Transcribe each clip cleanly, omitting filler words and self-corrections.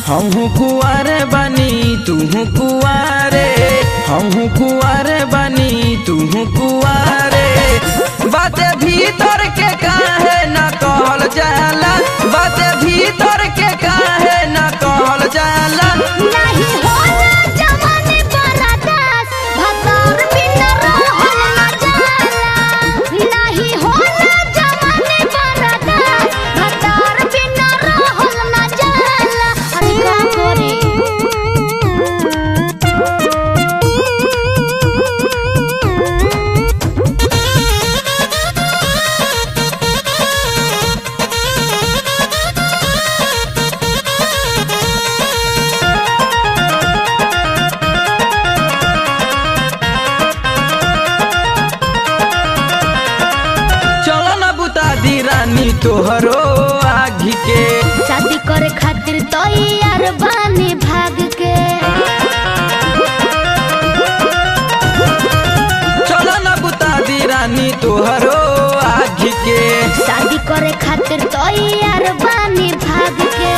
हमहू कुआरे बनी तूहू कुआरे, हमहू कुआरे बनी तूहू कुआरे। बातें भीतर के काहे न कहल जाला, बातें भीतर के काहे न कहल जाला। नहीं होला जवानी बरदास, भतार बिना रहल न जाला। नहीं होला जवानी बरदास, भतार बिना रहल न जाला। अरे का करी रानी तोहरो आघी के शादी करे खातिर तैयार बानी भाग के। चलो न बुता दी रानी तोहरो आघी के। शादी करे खातिर तैयार बानी भाग के।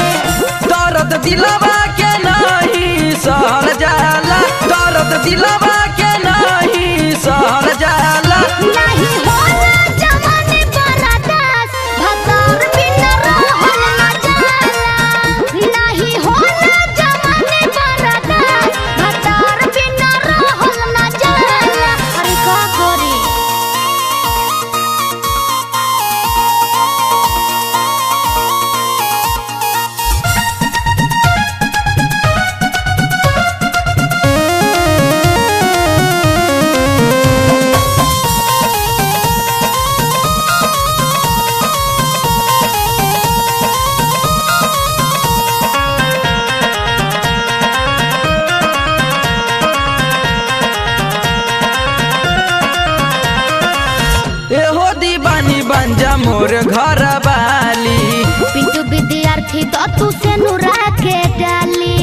दर्द दिलवा के नहीं सहल जाला, दर्द दिलवा के नहीं सहल जाला। नहीं होला जवानी बरदास, भतार बिना रहल न जाला। नहीं होला जवानी बरदास, भतार बिना रहल न जाला। अरे का करी एहो दीवानी बन जा मोर घर वाली। पिंटू विद्यार्थी तो तू से नुरा के डाली।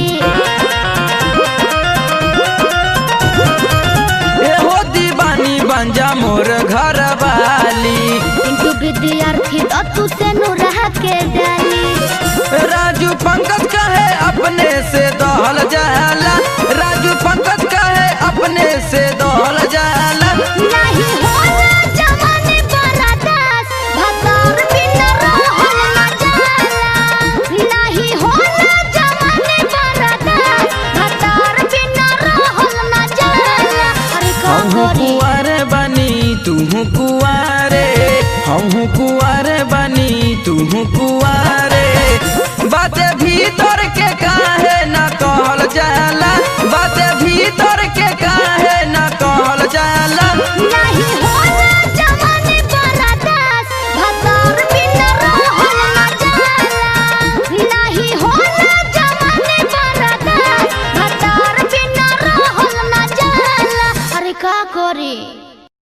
एहो दीवानी बन जा मोर घर वाली। पिंटू विद्यार्थी तो तू से नुरा के डाली। राजू पंकज कहे अपने से दहल जाला,